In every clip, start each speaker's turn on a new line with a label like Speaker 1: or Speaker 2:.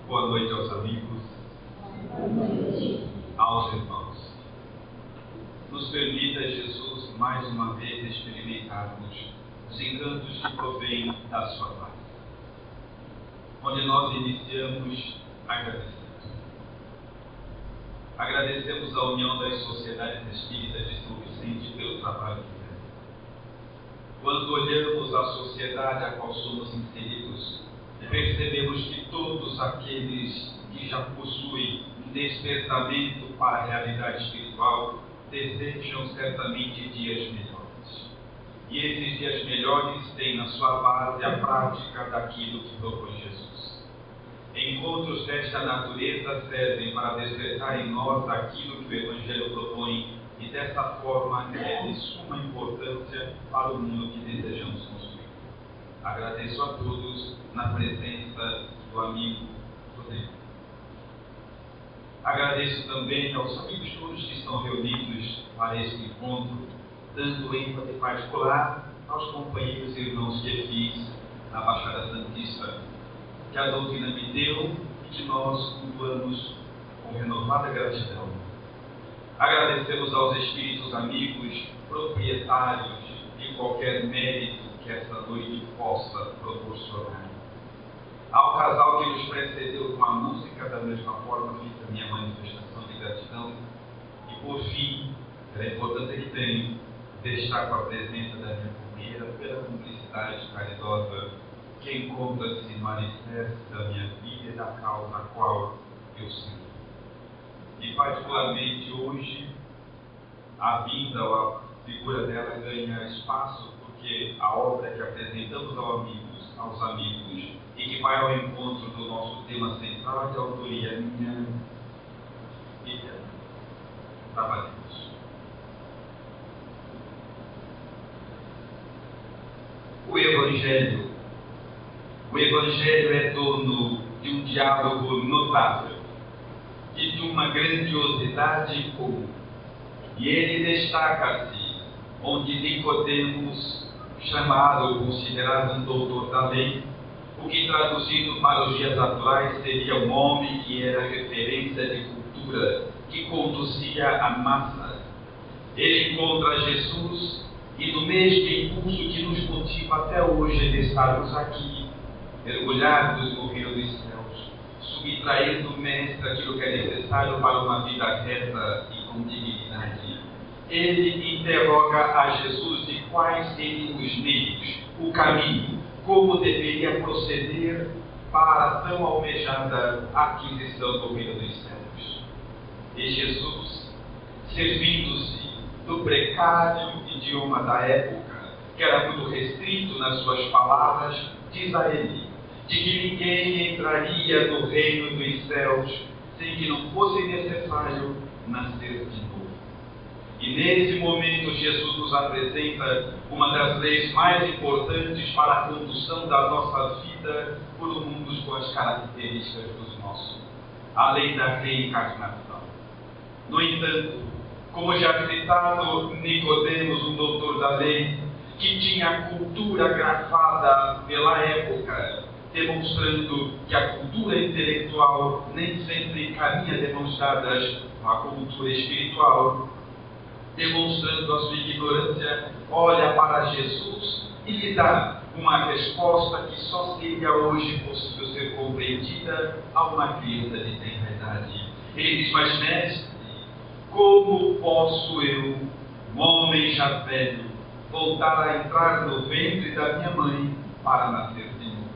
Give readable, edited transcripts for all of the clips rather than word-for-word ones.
Speaker 1: Boa noite aos amigos, aos irmãos. Nos permita, Jesus, mais uma vez experimentarmos os encantos que provêm da sua paz, onde nós iniciamos agradecendo. Agradecemos a união das sociedades espíritas de São Vicente pelo trabalho que faz. Quando olhamos a sociedade a qual somos inseridos, percebemos que todos aqueles que já possuem um despertamento para a realidade espiritual desejam certamente dias melhores. E esses dias melhores têm na sua base a prática daquilo que propõe Jesus. Encontros desta natureza servem para despertar em nós aquilo que o Evangelho propõe e dessa forma é de suma importância para o mundo que desejamos construir. Agradeço a todos na presença do amigo Rodrigo. Agradeço também aos amigos todos que estão reunidos para este encontro, dando ênfase particular aos companheiros e irmãos que fiz na Baixada Santista, que a doutrina me deu e que nós cultuamos com renovada gratidão. Agradecemos aos espíritos amigos, proprietários de qualquer mérito que essa noite possa proporcionar. Ao casal que nos precedeu com a música, da mesma forma fiz a minha manifestação de gratidão. E por fim, pela importância que tem, destaco a presença da minha companheira pela cumplicidade caridosa que encontra-se no alicerce da minha vida e da causa a qual eu sirvo. E particularmente hoje, a vida ou a figura dela ganha espaço porque a obra que apresentamos aos amigos e que vai ao encontro do nosso tema central de autoria minha e dela. Trabalhamos. O Evangelho é dono de um diálogo notável e de uma grandiosidade comum. E ele destaca-se onde Nicodemos, chamado ou considerado um doutor da lei, o que traduzido para os dias atuais seria um homem que era referência de cultura, que conduzia a massa. Ele encontra Jesus e no mesmo impulso que nos motiva até hoje de estarmos aqui, mergulhados no reino dos céus, subtraindo do Mestre aquilo que é necessário para uma vida reta e com dignidade. Ele interroga a Jesus de quais seriam os meios, o caminho, como deveria proceder para tão almejada aquisição do reino dos céus. E Jesus, servindo-se do precário idioma da época, que era muito restrito nas suas palavras, diz a ele de que ninguém entraria no reino dos céus sem que não fosse necessário nascer de novo. E nesse momento Jesus nos apresenta uma das leis mais importantes para a condução da nossa vida por um mundo com as características dos nossos, a lei da reencarnação. No entanto, como já citado, Nicodemos, um doutor da lei, que tinha a cultura grafada pela época, demonstrando que a cultura intelectual nem sempre caminha demonstradas com a cultura espiritual, demonstrando a sua ignorância, olha para Jesus e lhe dá uma resposta que só seria hoje possível ser compreendida a uma criança de tenra idade. Ele diz: mas mestre, como posso eu, um homem já velho, voltar a entrar no ventre da minha mãe para nascer de novo?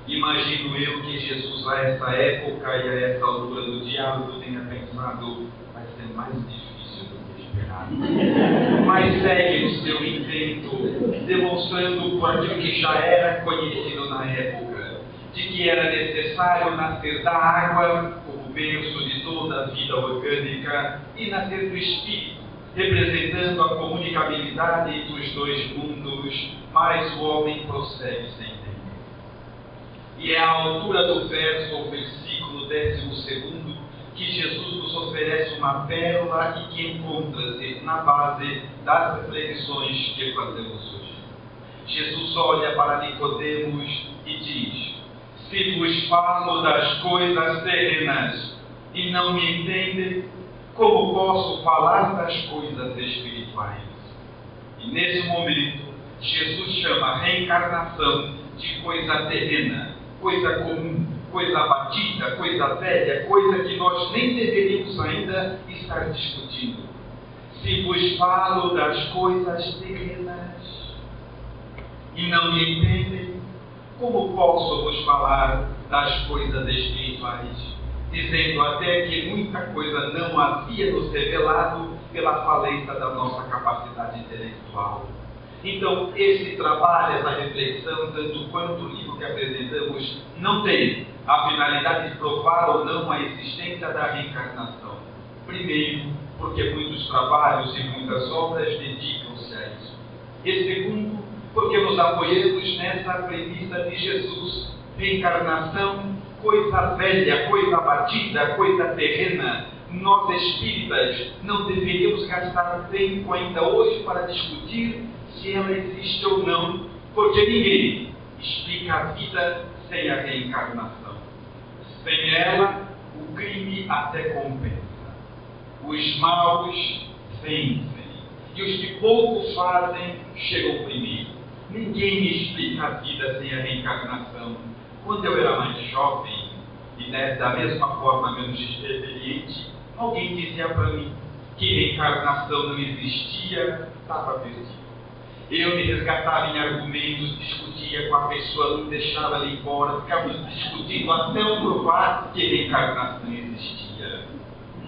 Speaker 1: Imagino eu que Jesus, a essa época e a essa altura do diálogo, tenha pensado: vai ser mais difícil do que esperado. Mas segue o seu intento, demonstrando por aquilo que já era conhecido na época, de que era necessário nascer da água, como berço de toda a vida orgânica, e nascer do Espírito, representando a comunicabilidade dos dois mundos, mas o homem prossegue sem entender. E é à altura do verso ou versículo 12 que Jesus nos oferece uma pérola e que encontra-se na base das reflexões que fazemos hoje. Jesus olha para Nicodemos e diz: Se vos falo das coisas terrenas e não me entendem, como posso falar das coisas espirituais? E nesse momento, Jesus chama a reencarnação de coisa terrena, coisa comum, coisa abatida, coisa velha, coisa que nós nem deveríamos ainda estar discutindo. Se vos falo das coisas terrenas e não me entendem, como posso vos falar das coisas espirituais? Dizendo até que muita coisa não havia nos revelado pela falência da nossa capacidade intelectual. Então, esse trabalho, essa reflexão, tanto quanto o livro que apresentamos, não tem a finalidade de provar ou não a existência da reencarnação. Primeiro, porque muitos trabalhos e muitas obras dedicam-se a isso. E segundo, porque nos apoiamos nessa premissa de Jesus: reencarnação, coisa velha, coisa abatida, coisa terrena. Nós espíritas não deveríamos gastar tempo ainda hoje para discutir se ela existe ou não, porque ninguém explica a vida sem a reencarnação. Sem ela, o crime até compensa. Os maus vencem. E os que pouco fazem chegam primeiro. Ninguém me explica a vida sem a reencarnação. Quando eu era mais jovem, e da mesma forma menos experiente, alguém dizia para mim que reencarnação não existia, estava perdido. Eu me resgatava em argumentos, discutia com a pessoa, não deixava ela ir embora, ficávamos discutindo até eu provar que reencarnação existia.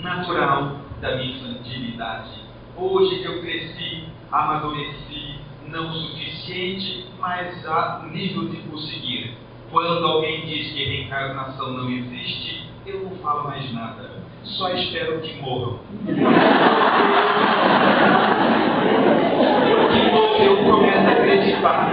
Speaker 1: Natural da minha infantilidade. Hoje que eu cresci, amadureci, não o suficiente, mas a nível de conseguir. Quando alguém diz que reencarnação não existe, eu não falo mais nada. Só espero que morram. Porque eu começo a acreditar.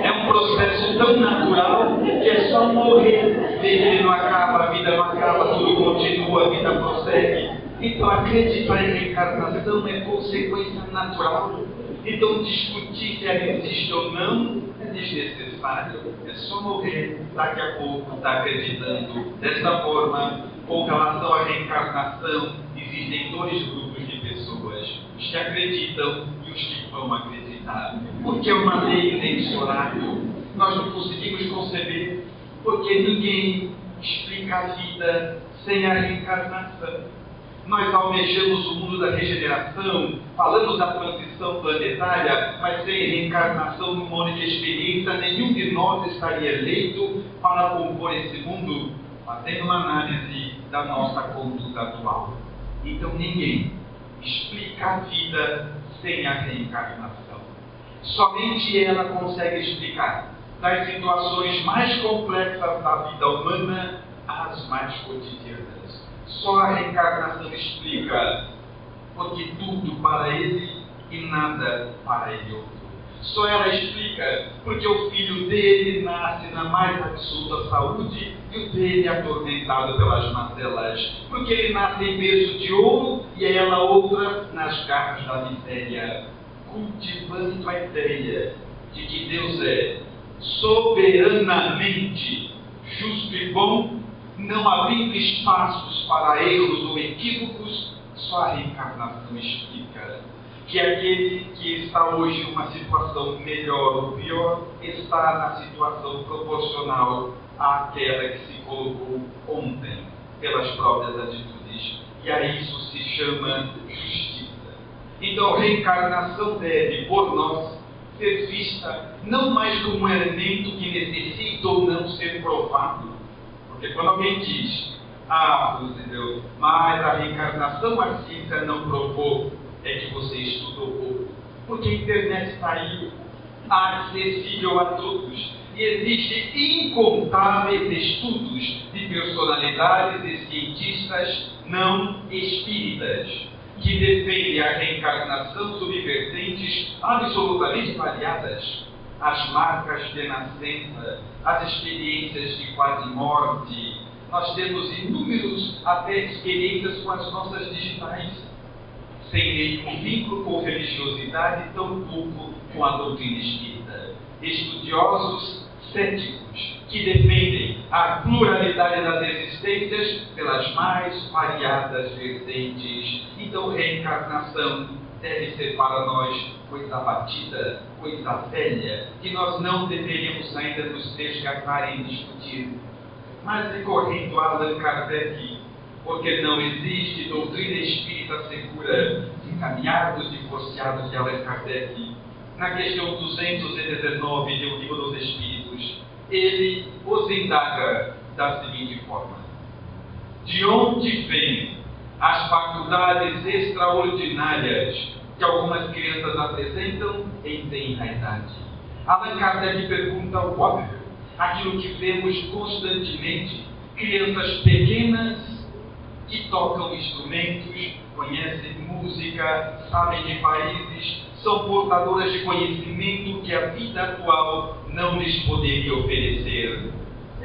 Speaker 1: É um processo tão natural que é só morrer. Ele não acaba, a vida não acaba, tudo continua, a vida prossegue. Então acreditar em reencarnação é consequência natural. Então discutir se ela existe ou não é desnecessário. É só morrer, daqui a pouco está acreditando. Dessa forma, com relação à reencarnação, existem dois grupos de pessoas: os que acreditam e os que vão acreditar. Porque é uma lei inexorável. Nós não conseguimos conceber, porque ninguém explica a vida sem a reencarnação. Nós almejamos o mundo da regeneração, falamos da transição planetária, mas sem reencarnação numa única experiência, nenhum de nós estaria eleito para compor esse mundo, fazendo uma análise da nossa conduta atual. Então ninguém explica a vida sem a reencarnação. Somente ela consegue explicar das situações mais complexas da vida humana às mais cotidianas. Só a reencarnação explica, porque tudo para ele e nada para ele outro. Só ela explica, porque o filho dele nasce na mais absoluta saúde e o dele é atormentado pelas mazelas. Porque ele nasce em berço de ouro e ela outra nas garras da miséria. Cultivando a ideia de que Deus é soberanamente justo e bom, não abrindo espaços para erros ou equívocos, só a reencarnação explica que aquele que está hoje em uma situação melhor ou pior está na situação proporcional àquela que se colocou ontem pelas próprias atitudes. E a isso se chama justiça. Então, a reencarnação deve, por nós, ser vista não mais como um elemento que necessita ou não ser provado. Porque quando alguém diz, Deus, mas a reencarnação a ciência não provou, é que você estudou pouco. Porque a internet está aí, acessível a todos. E existem incontáveis estudos de personalidades e cientistas não espíritas que defendem a reencarnação sob vertentes absolutamente variadas. As marcas de nascença, as experiências de quase morte. Nós temos inúmeros até experiências com as nossas digitais, sem nenhum vínculo com religiosidade, tampouco com a doutrina espírita. Estudiosos céticos que defendem a pluralidade das existências pelas mais variadas vertentes. Então, reencarnação deve ser para nós coisa batida, coisa velha, que nós não deveríamos ainda nos resgatar em discutir. Mas recorrendo a Allan Kardec, porque não existe doutrina espírita segura, encaminhados e divorciados de Allan Kardec, na questão 219 do Livro dos Espíritos, ele os indaga da seguinte forma: de onde vêm as faculdades extraordinárias que algumas crianças apresentam em tenra idade? Allan Kardec pergunta o óbvio, aquilo que vemos constantemente: crianças pequenas que tocam instrumentos, conhecem música, sabem de países, são portadoras de conhecimento que a vida atual não lhes poderia oferecer.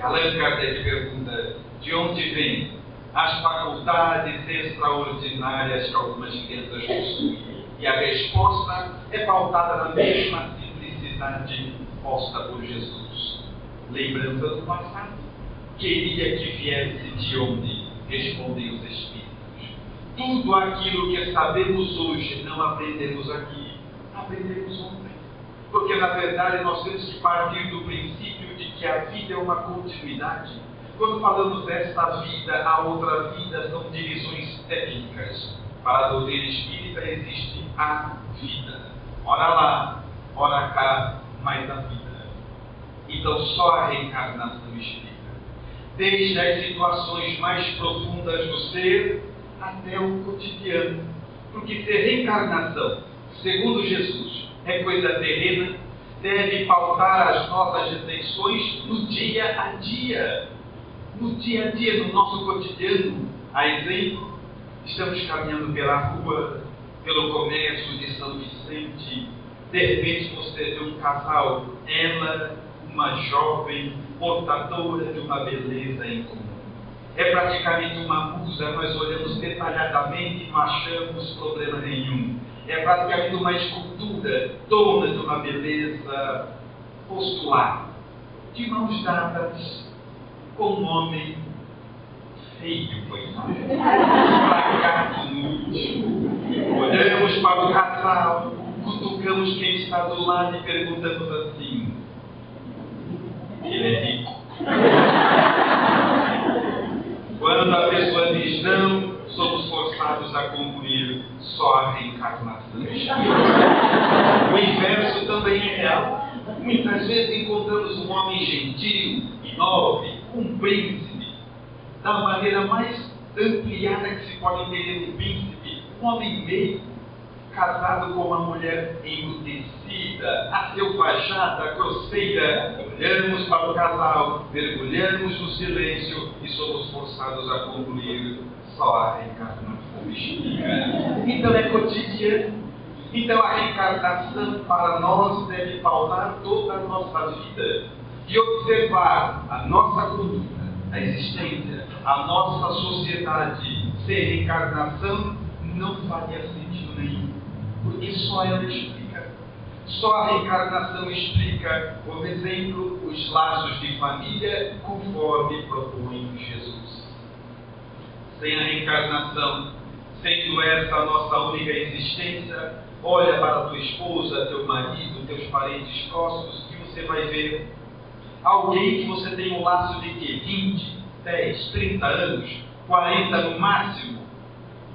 Speaker 1: Allan Kardec pergunta: de onde vêm as faculdades extraordinárias que algumas crianças possuem? E a resposta é pautada na mesma simplicidade posta por Jesus. Lembrança do passado. Queria que viesse de onde? Respondem os Espíritos. Tudo aquilo que sabemos hoje não aprendemos aqui, aprendemos ontem. Porque, na verdade, nós temos que partir do princípio de que a vida é uma continuidade. Quando falamos desta vida, a outra vida, são divisões técnicas. Para a doutrina espírita existe a vida. Ora lá, ora cá, mais a vida. Então, só a reencarnação explica. Desde as situações mais profundas do ser até o cotidiano. Porque se reencarnação, segundo Jesus, é coisa terrena, deve pautar as nossas reflexões no dia a dia. No dia a dia, no nosso cotidiano. A exemplo, estamos caminhando pela rua, pelo comércio de São Vicente. De repente você vê um casal, ela, uma jovem, portadora de uma beleza em comum. É praticamente uma musa, nós olhamos detalhadamente e não achamos problema nenhum. É praticamente uma escultura, dona de uma beleza postular, de mãos dadas com um homem feio, coitado, fracasso inútil. Olhamos para o casal, cutucamos quem está do lado e perguntamos assim: ele é rico? Quando a pessoa diz não, somos forçados a concluir: só a reencarnação explica. O inverso também é real. Muitas vezes encontramos um homem gentil e nobre, um príncipe, da maneira mais ampliada que se pode entender um príncipe, um homem meio, casado com uma mulher embrutecida, acelvajada, grosseira. Olhamos para o casal, mergulhamos no silêncio e somos forçados a concluir: só a reencarnação explica. Então é cotidiano. Então a reencarnação para nós deve pautar toda a nossa vida e observar a nossa conduta, a existência, a nossa sociedade. Sem reencarnação não faria sentido nenhum, porque só ela explica. Só a reencarnação explica, por exemplo, os laços de família conforme propõe Jesus. Sem a reencarnação, sendo essa a nossa única existência, olha para tua esposa, teu marido, teus parentes próximos e você vai ver alguém que você tem um laço de quê? 20, 10, 30 anos, 40 no máximo.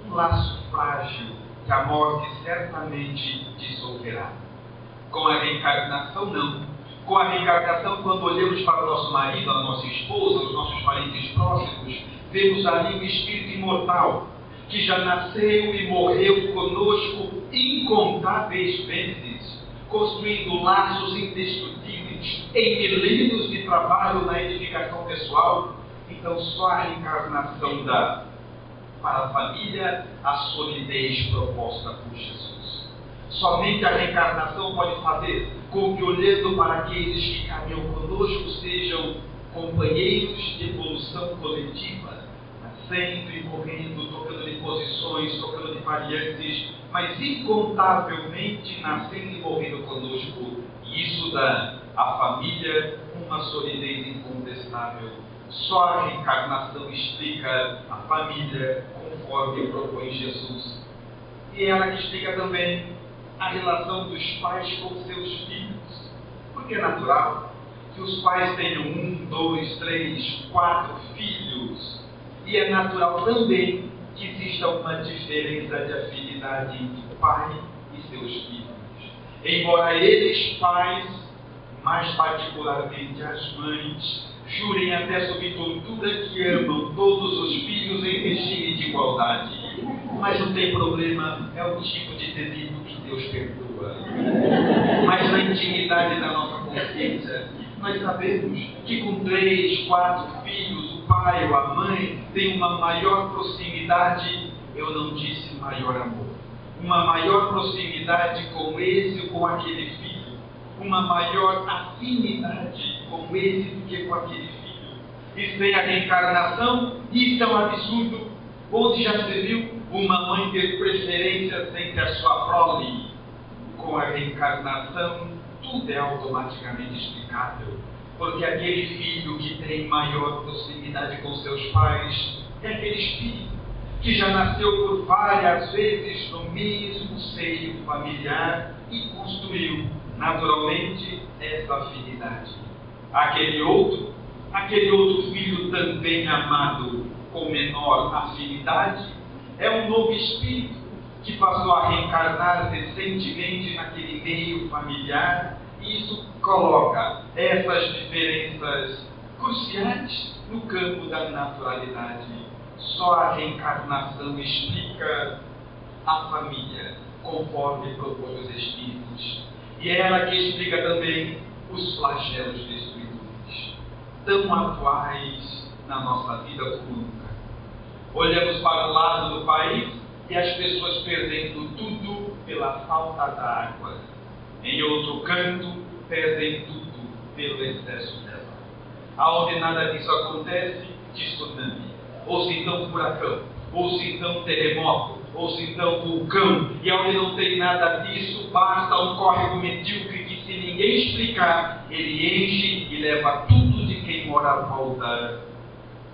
Speaker 1: Um laço frágil que a morte certamente dissolverá. Com a reencarnação, não. Com a reencarnação, quando olhamos para o nosso marido, a nossa esposa, os nossos parentes próximos, vemos ali um espírito imortal que já nasceu e morreu conosco incontáveis vezes, construindo laços indestrutíveis em milênios de trabalho na edificação pessoal. Então só a reencarnação dá para a família a solidez proposta por Jesus. Somente a reencarnação pode fazer com que, olhando para aqueles que caminham conosco, sejam companheiros de evolução coletiva, na nascendo e morrendo, trocando de posições, trocando de variantes, mas incontavelmente nascendo e morrendo conosco. E isso dá à família uma solidez incontestável. Só a reencarnação explica a família conforme propõe Jesus. E ela que explica também a relação dos pais com seus filhos. Porque é natural que os pais tenham 1, 2, 3, 4 filhos. E é natural também que exista uma diferença de afinidade entre o pai e seus filhos. Embora eles, pais, mais particularmente as mães, jurem até sob tortura que amam todos os filhos em regime de igualdade. Mas não tem problema, é o tipo de delito que Deus perdoa. Mas na intimidade da nossa consciência, nós sabemos que com 3, 4 filhos, o pai ou a mãe tem uma maior proximidade, eu não disse maior amor, uma maior proximidade com esse ou com aquele filho, uma maior afinidade com esse do que com aquele filho. E sem a reencarnação, isso é um absurdo. Onde já se viu uma mãe ter preferência entre a sua prole? Com a reencarnação, tudo é automaticamente explicável. Porque aquele filho que tem maior proximidade com seus pais é aquele filho que já nasceu por várias vezes no mesmo seio familiar e construiu naturalmente essa afinidade. Aquele outro filho também amado com menor afinidade, é um novo espírito que passou a reencarnar recentemente naquele meio familiar, e isso coloca essas diferenças cruciais no campo da naturalidade. Só a reencarnação explica a família, conforme propõe os espíritos. E é ela que explica também os flagelos destruidores, tão atuais na nossa vida como nunca. Olhamos para o lado do país e as pessoas perdendo tudo pela falta da água. Em outro canto, perdem tudo pelo excesso dela. Aonde nada disso acontece, tsunami, ou se então furacão, ou se então terremoto, ou se então vulcão. E onde não tem nada disso, basta um córrego medíocre que, se ninguém explicar, ele enche e leva tudo de quem mora à volta.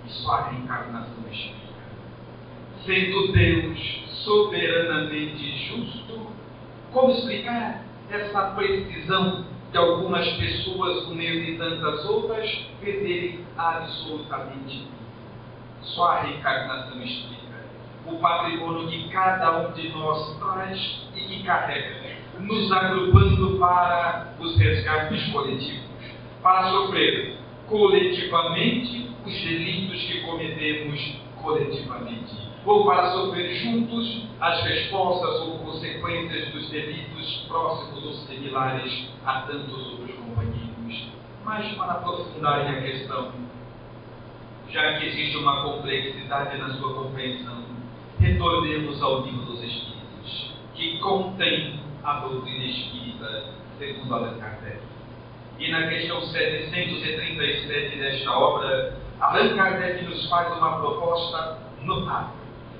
Speaker 1: E só a reencarnação explica. Sendo Deus soberanamente justo, como explicar essa precisão de algumas pessoas, no meio de tantas outras, perderem absolutamente tudo? Só a reencarnação explica o patrimônio que cada um de nós traz e que carrega, nos agrupando para os resgates coletivos, para sofrer coletivamente os delitos que cometemos coletivamente, ou para sofrer juntos as respostas ou consequências dos delitos próximos ou similares a tantos outros companheiros. Mas para aprofundar a questão, já que existe uma complexidade na sua compreensão, retornemos ao Livro dos Espíritos, que contém a doutrina espírita segundo Allan Kardec. E na questão 737 desta obra, Allan Kardec nos faz uma proposta notável,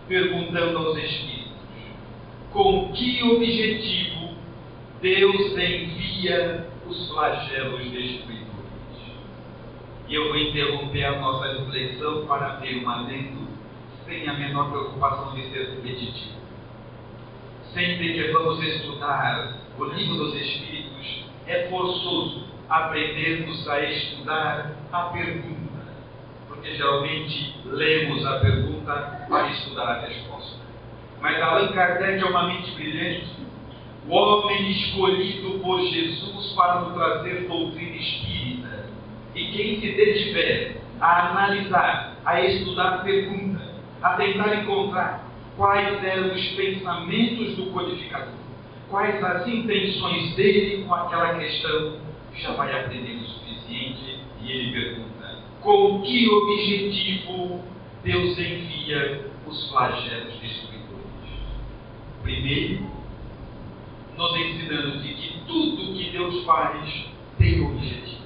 Speaker 1: perguntando aos espíritos: com que objetivo Deus envia os flagelos destruidores? E eu vou interromper a nossa reflexão para ver um adendo, sem a menor preocupação de ser repetitivo. Sempre que vamos estudar o Livro dos Espíritos, é forçoso aprendermos a estudar a pergunta, porque geralmente lemos a pergunta para estudar a resposta. Mas Allan Kardec é uma mente brilhante, o homem escolhido por Jesus para nos trazer doutrina espírita. E quem se detiver a analisar, a estudar a pergunta, a tentar encontrar quais eram os pensamentos do codificador, quais as intenções dele com aquela questão, já vai aprender o suficiente. E ele pergunta: com que objetivo Deus envia os flagelos destruidores? Primeiro, nos ensinando de que tudo que Deus faz tem objetivo.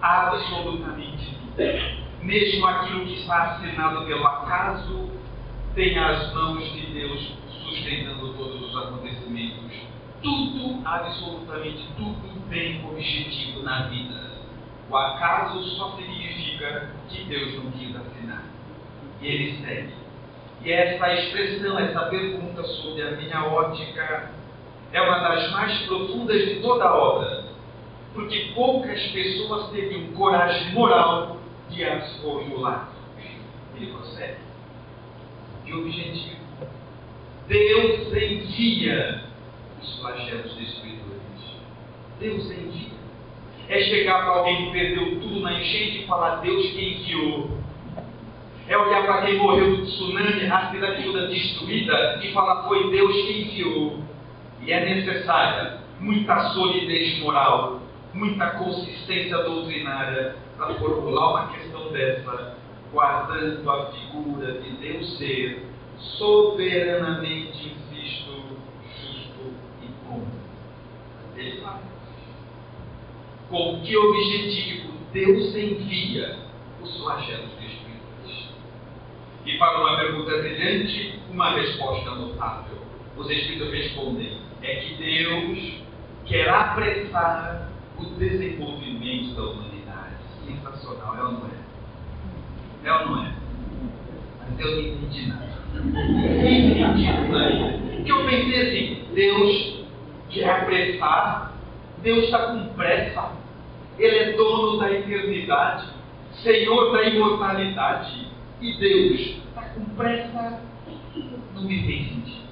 Speaker 1: Absolutamente tudo. mesmo aquilo que está assinado pelo acaso, tem as mãos de Deus sustentando todos os acontecimentos. Tudo, absolutamente tudo, tem objetivo na vida. O acaso só significa que Deus não quis assinar. E ele segue. E essa expressão, essa pergunta sobre a minha ótica, é uma das mais profundas de toda a obra, porque poucas pessoas teriam coragem moral de as formular. Ele prossegue. Que objetivo? Deus envia os flagelos destruidores. Deus envia. É chegar para alguém que perdeu tudo na enchente e falar: Deus que enviou. É olhar para quem morreu do tsunami, a cidade toda destruída, e falar: foi Deus que enviou. E é necessária muita solidez moral, muita consistência doutrinária para formular uma questão dessa, guardando a figura de Deus ser soberanamente, insisto, justo e bom. Ele fala. Com que objetivo Deus envia os flagelos destruidores? E para uma pergunta brilhante, uma resposta notável. Os Espíritos respondem: é que Deus quer apressar o desenvolvimento da humanidade. Sensacional, é ou não é? É ou não é? Mas eu não entendi nada. Não entendi nada. Porque eu pensei assim: Deus quer apressar, Deus está com pressa, Ele é dono da eternidade, Senhor da imortalidade, e Deus está com pressa. Não me fez sentido.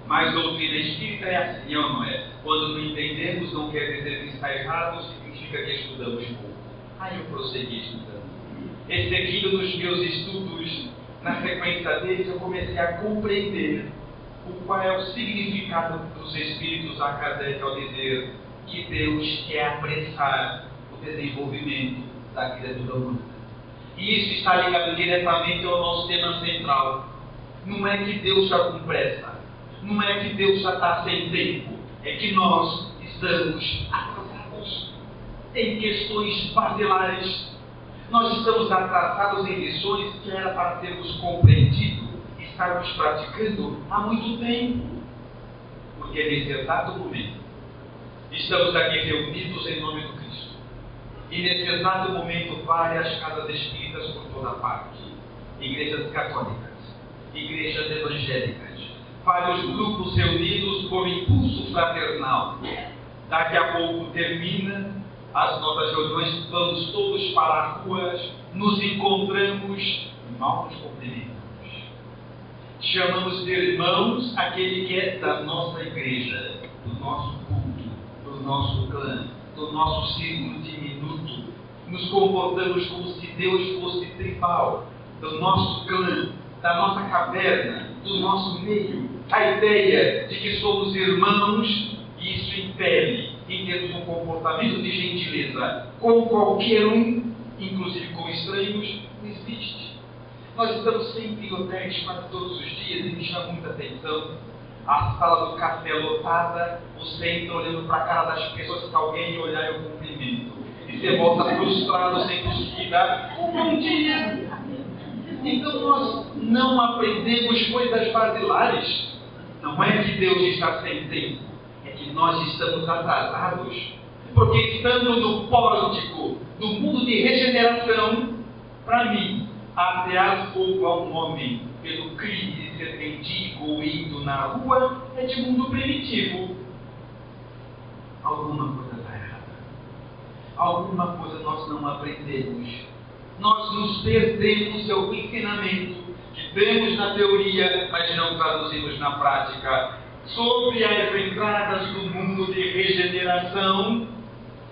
Speaker 1: Mas a doutrina espírita é assim, ou não é? Quando não entendemos, não quer dizer que está errado, significa que estudamos pouco. Aí eu prossegui estudando. E seguindo nos meus estudos, na sequência deles, eu comecei a compreender qual é o significado dos Espíritos a Kardec ao dizer que Deus quer apressar o desenvolvimento da criatura humana. E isso está ligado diretamente ao nosso tema central. Não é que Deus está com pressa. Não é que Deus já está sem tempo, é que nós estamos atrasados em questões basilares. Nós estamos atrasados em lições que era para termos compreendido e estarmos praticando há muito tempo. Porque nesse exato momento, estamos aqui reunidos em nome do Cristo. E nesse exato momento, várias casas espíritas por toda parte, igrejas católicas, igrejas evangélicas, vários grupos reunidos por impulso fraternal. Daqui a pouco termina as nossas reuniões, vamos todos para as ruas, nos encontramos e mal nos cumprimentamos. Chamamos de irmãos aquele que é da nossa igreja, do nosso culto, do nosso clã, do nosso círculo diminuto. Nos comportamos como se Deus fosse tribal, do nosso clã, da nossa caverna, do nosso meio. A ideia de que somos irmãos, isso impele em termos um comportamento de gentileza com qualquer um, inclusive com estranhos, não existe. Nós estamos sempre em hotéis quase todos os dias e me chama muita atenção a sala do café lotada, você entra olhando para a cara das pessoas, que alguém olhar eu cumprimento. E você volta frustrado, sem conseguir dar um bom dia. Então nós não aprendemos coisas basilares. Não é que Deus está sem tempo, é que nós estamos atrasados. Porque estando no pórtico do mundo de regeneração, para mim, atear fogo a um homem pelo crime de ser mendigo ou indo na rua é de mundo primitivo. Alguma coisa está errada. Alguma coisa nós não aprendemos. Nós nos perdemos ao ensinamento que temos na teoria, mas não traduzimos na prática, sobre as entradas do mundo de regeneração,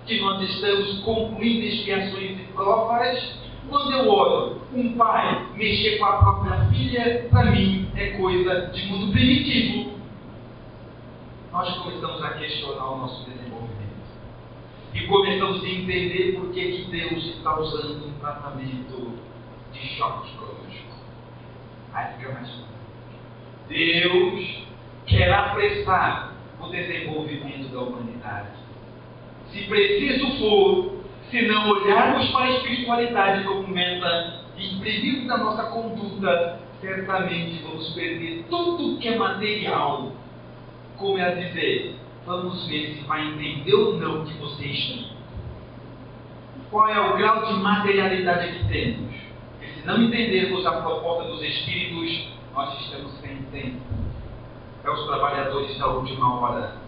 Speaker 1: que nós estamos concluindo expiações e provas. Quando eu olho um pai mexer com a própria filha, para mim é coisa de mundo primitivo. Nós começamos a questionar o nosso desenvolvimento. E começamos a entender por que Deus está usando um tratamento de choque conosco. Aí fica mais claro. Deus quer apressar o desenvolvimento da humanidade. Se preciso for, Se não olharmos para a espiritualidade como meta e imprimirmos na nossa conduta, certamente vamos perder tudo que é material. Como é a dizer, vamos ver se vai entender ou não o que você estuda. Qual é o grau de materialidade que temos? Porque se não entendermos a proposta dos Espíritos, nós estamos sem tempo. É os trabalhadores da última hora.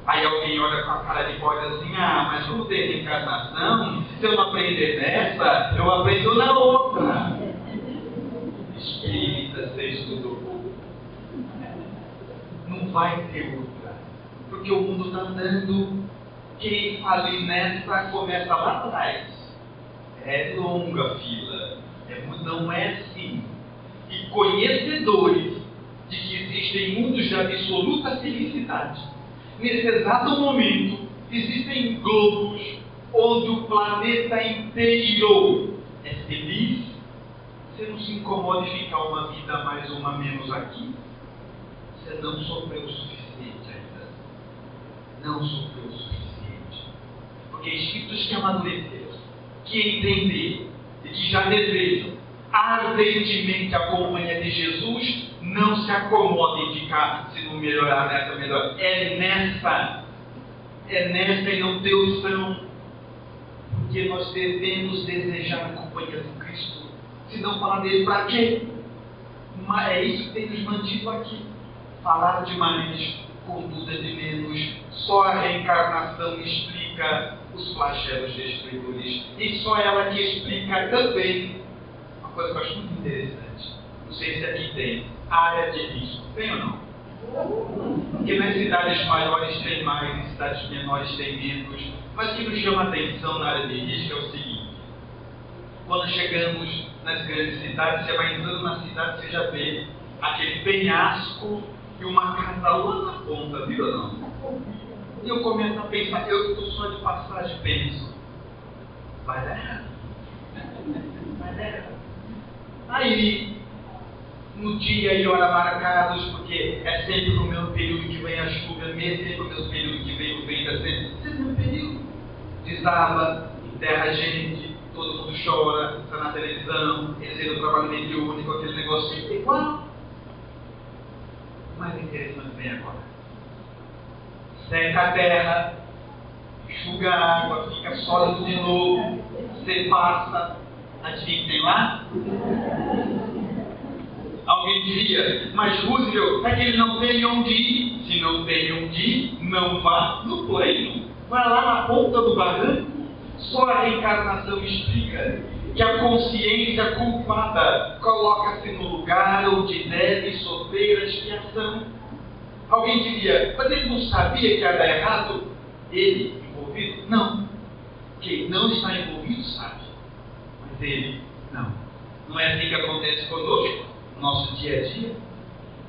Speaker 1: Aí alguém olha com a cara de pó e diz assim, mas como tem reencarnação, se eu não aprender nessa, eu aprendo na outra. Espírita, você estudou pouco. Não vai ter outra. Porque o mundo está andando. Quem ali nessa começa lá atrás. É longa a fila. Não é assim. E conhecedores de que existem mundos de absoluta felicidade. Nesse exato momento, existem globos onde o planeta inteiro é feliz. Você não se incomoda de ficar uma vida mais ou uma menos aqui? Você não sofreu o suficiente ainda. Não sofreu o suficiente. Porque espíritos que amadureceram, que entenderam e que já desejam ardentemente a companhia de Jesus, não se acomodem de ficar, se não melhorar nessa, melhor. É nessa e não tem opção. Porque nós devemos desejar a companhia do Cristo. Se não falar dele, para quê? Mas é isso que tem nos mantido aqui. Falar demais, conduta de menos. Só a reencarnação explica os flagelos destruidores. E só ela que explica também uma coisa que eu acho muito interessante. Não sei se aqui tem área de risco. Tem ou não? Porque nas cidades maiores tem mais, nas cidades menores tem menos. Mas o que nos chama a atenção na área de risco é o seguinte. Quando chegamos nas grandes cidades, você vai entrando na cidade, você já vê aquele penhasco e uma casa lá na ponta, viu ou não? E eu começo a pensar, eu estou só de passagem, penso, vai dar errado. Vai dar errado. Aí, no dia e hora marcados, porque é sempre no mesmo período que vem a chuva, mesmo sempre no mesmo período que vem o vento, é sempre no mesmo período. Desaba, enterra a gente, todo mundo chora, está na televisão, eles ainda trabalham mediúnico, aquele negócio igual. O mais interessante vem agora. Seca a terra, enxuga a água, fica sólido de novo, você passa, adivinha que tem lá? Alguém diria, mas Roosevelt, é que ele não tem onde ir. Se não tem onde ir, não vá no pleno. Vai lá na ponta do barranco. Só a reencarnação explica que a consciência culpada coloca-se no lugar onde deve sofrer a expiação. Alguém diria, mas ele não sabia que ia dar errado? Ele envolvido? Não. Quem não está envolvido sabe. Mas ele não. Não é assim que acontece conosco, no nosso dia a dia?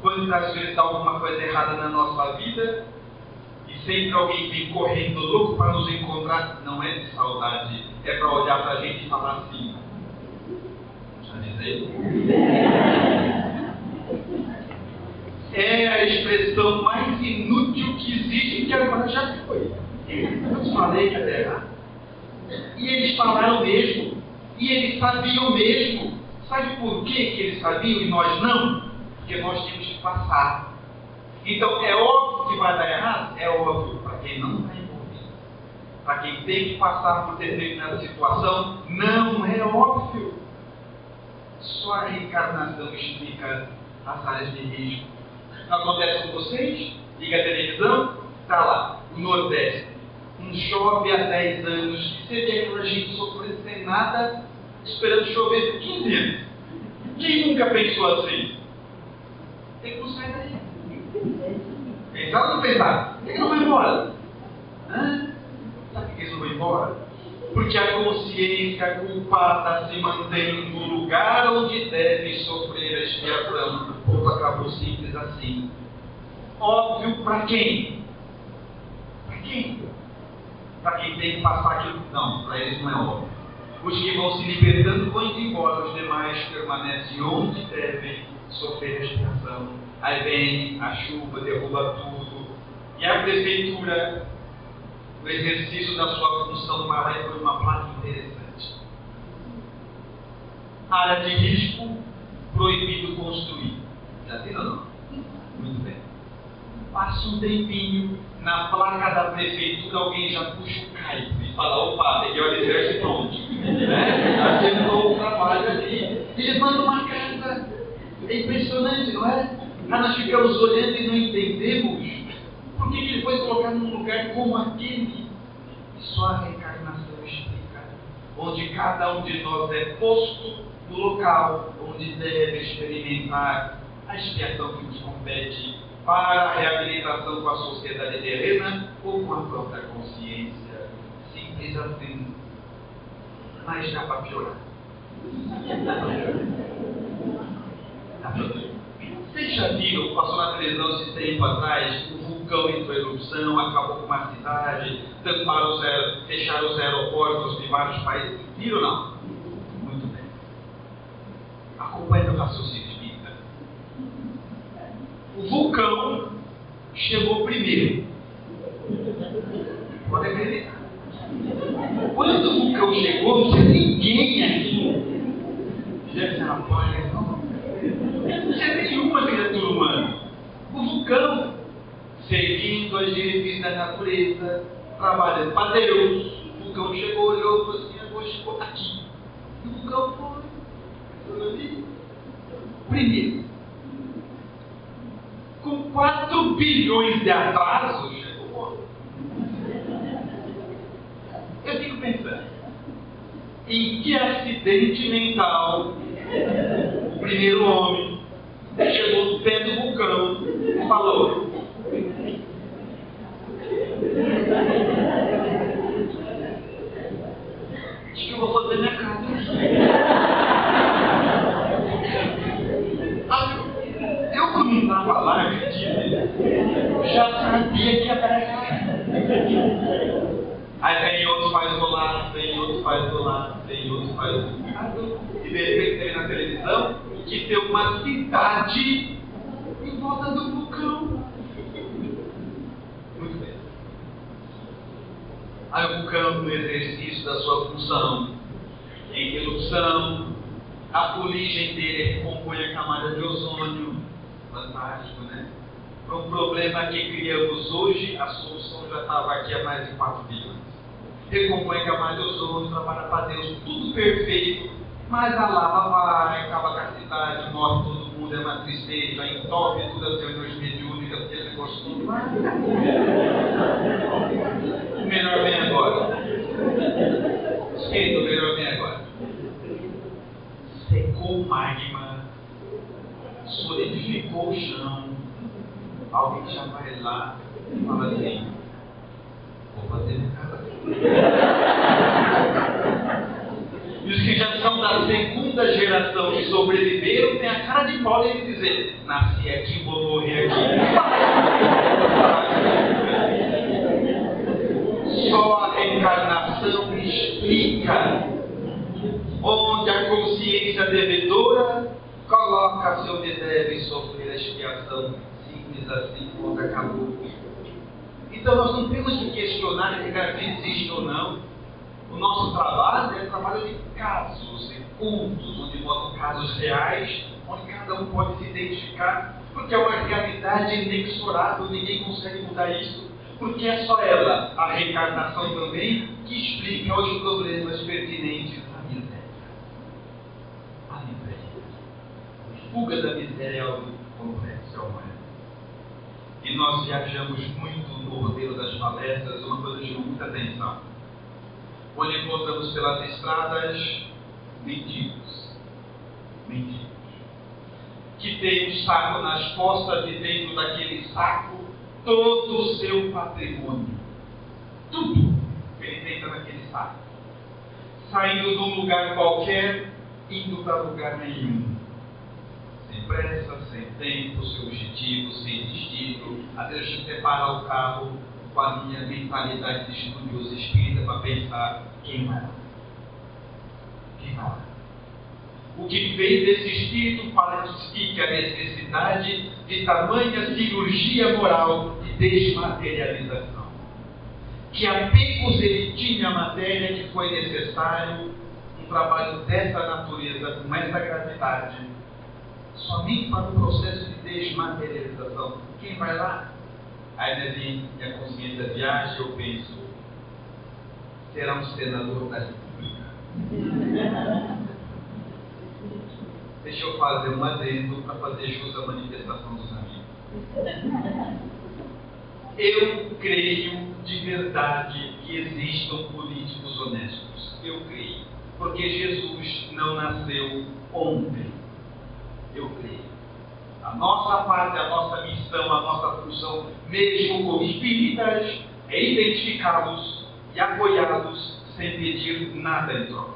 Speaker 1: Quantas vezes está alguma coisa errada na nossa vida e sempre alguém vem correndo louco para nos encontrar? Não é de saudade, é para olhar para a gente e falar assim. Já dizei? É a expressão mais inútil que existe, que agora já foi. Eu te falei que era errado. E eles falaram mesmo. E eles sabiam mesmo. Sabe por que eles sabiam e nós não? Porque nós temos que passar. Então é óbvio que vai dar errado? É óbvio, para quem não está envolvido. Para quem tem que passar por determinada situação, não é óbvio. Só a reencarnação explica as áreas de risco. Não acontece com vocês? Liga a televisão, está lá, o Nordeste. Não chove há 10 anos. E você vê aquela gente sofrendo sem nada, esperando chover por 15 anos. Quem nunca pensou assim? Tem que não sair daí. Pensar ou não pensar? Por que não vai embora? Sabe por que eles não vão embora? Porque a consciência culpada se mantém no lugar onde deve sofrer a expiação. Ou acabou simples assim. Óbvio para quem? Para quem? Para quem tem que passar aquilo? Não, para eles não é óbvio. Os que vão se libertando vão indo embora, os demais permanecem onde devem sofrer a expiação. Aí vem a chuva, derruba tudo. E a prefeitura no exercício da sua função, vai lá e põe uma placa interessante. Área de risco, proibido construir. Já viram ou não? Muito bem. Passa um tempinho, na placa da prefeitura alguém já puxa o caipo e fala: opa, peguei o alicerce pronto. Já terminou o trabalho ali. E ele manda uma casa. É impressionante, não é? Nós ficamos olhando e não entendemos por que ele foi colocado num lugar como aquele. E só a reencarnação explica, onde cada um de nós é posto no local onde deve experimentar a expiação que nos compete para a reabilitação com a sociedade terrena ou com a própria consciência. Simples assim. Mas dá para piorar. Vocês já viram, passou na televisão esse tempo atrás, o vulcão entrou em erupção, acabou com uma cidade, fecharam os aeroportos de vários países. Viram ou não? Muito bem. Acompanhe o raciocínio espírita. O vulcão chegou primeiro. Pode acreditar. Quando o vulcão chegou, não tinha ninguém aqui. Deve ser uma porra, não. Não tinha nenhuma criatura humana. O vulcão, seguindo as diretrizes da natureza, trabalhando para Deus. O vulcão chegou, olhou e falou assim: agora chegou aqui. E o vulcão foi ali. Primeiro, com 4 bilhões de atrasos, chegou. Eu fico pensando, em que acidente mental o primeiro homem chegou no pé do vulcão e falou: acho que eu vou fazer minha casa. Eu, quando estava lá, já sabia que ia dar. Aí vem outro faz do lado, vem outro faz do lado, vem outro faz do lado. E de repente tem na televisão que tem uma cidade em volta do vulcão. Muito bem. Aí o vulcão, no exercício da sua função, em erupção, a fuligem dele recompõe a camada de ozônio. Fantástico, né? Para um problema que criamos hoje, a solução já estava aqui há mais de 4 bilhões. Recompõe a camada de ozônio, trabalha para Deus, tudo perfeito, mas a lava vai, acaba com a cidade, morre todo mundo, é uma tristeza, entope todas as reuniões mediúnicas, aquele negócio todo lá. O melhor vem agora. Esquenta, o melhor vem agora. Secou o magma, solidificou o chão. Alguém já vai lá e fala assim: vou fazer minha casa. E os que já são da segunda geração que sobreviveram têm a cara de pau de dizer: nasci aqui, vou morrer aqui. Só a reencarnação explica onde a consciência devedora coloca-se onde deve sofrer a expiação. Simples assim, quando acabou. Então nós não temos que questionar se existe ou não. O nosso trabalho é trabalho de casos, de contos, onde botam casos reais, onde cada um pode se identificar, porque é uma realidade inexorável, ninguém consegue mudar isso, porque é só ela, a reencarnação também, que explica os problemas pertinentes à miséria. A miséria. Fuga da miséria é algo complexo, humano. E nós viajamos muito no roteiro das palestras, uma coisa de muita atenção. Onde encontramos pelas estradas mendigos. Mendigos. Que tem um saco nas costas e dentro daquele saco todo o seu patrimônio. Tudo ele tem naquele saco. Saindo de um lugar qualquer, indo para lugar nenhum. Sem pressa, sem tempo, sem objetivo, sem destino. Às vezes a gente prepara o carro com a minha mentalidade de estudioso espírita para pensar: quem vai lá? Quem vai lá? O que fez desse espírito para que explique a necessidade de tamanha cirurgia moral de desmaterialização. que apegos ele tinha à matéria que foi necessário um trabalho dessa natureza, com essa gravidade, somente para o processo de desmaterialização. Quem vai lá? Aí minha consciência viaja e eu penso, será um senador da República? Deixa eu fazer um adendo para fazer jus à manifestação dos amigos. Eu creio de verdade que existam políticos honestos. Eu creio. Porque Jesus não nasceu ontem. Eu creio. A nossa parte, a nossa missão, a nossa função, mesmo como espíritas, é identificá-los e apoiá-los sem pedir nada em troca.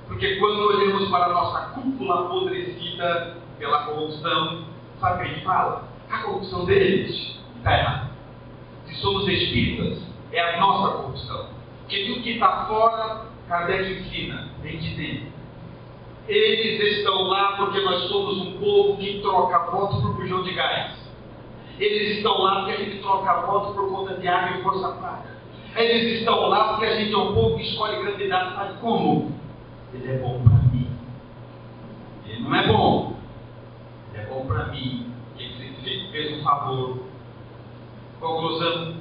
Speaker 1: Porque quando olhamos para a nossa cúpula apodrecida pela corrupção, sabe o que a gente fala? A corrupção deles está errada. Se somos espíritas, é a nossa corrupção. Porque tudo que está fora, Kardec ensina, vem de dentro. Eles estão lá porque nós somos um povo que troca voto por bujão de gás. Eles estão lá porque a gente troca voto por conta de água e força paga. Eles estão lá porque a gente é um povo que escolhe candidato, sabe como? Ele é bom para mim. Ele não é bom. Ele é bom para mim. Ele fez um favor. Conclusão: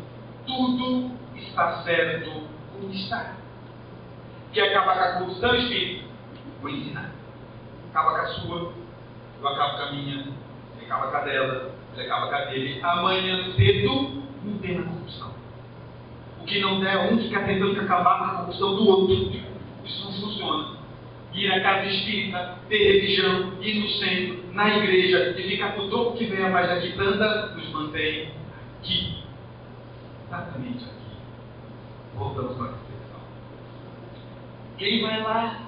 Speaker 1: tudo está certo como está. Quer acabar com a corrupção, espírito? Vou ensinar. Acaba com a sua, eu acabo com a minha, ele acaba com a dela, ele acaba com a dele. Amanhã cedo não tem na corrupção. O que não der, um fica tentando acabar com a corrupção do outro. Isso não funciona. Ir à casa espírita, ter religião, ir no centro, na igreja, e ficar com o troco que venha mais da quitanda, nos mantém aqui. Exatamente aqui. Voltamos para a reflexão. Quem vai lá?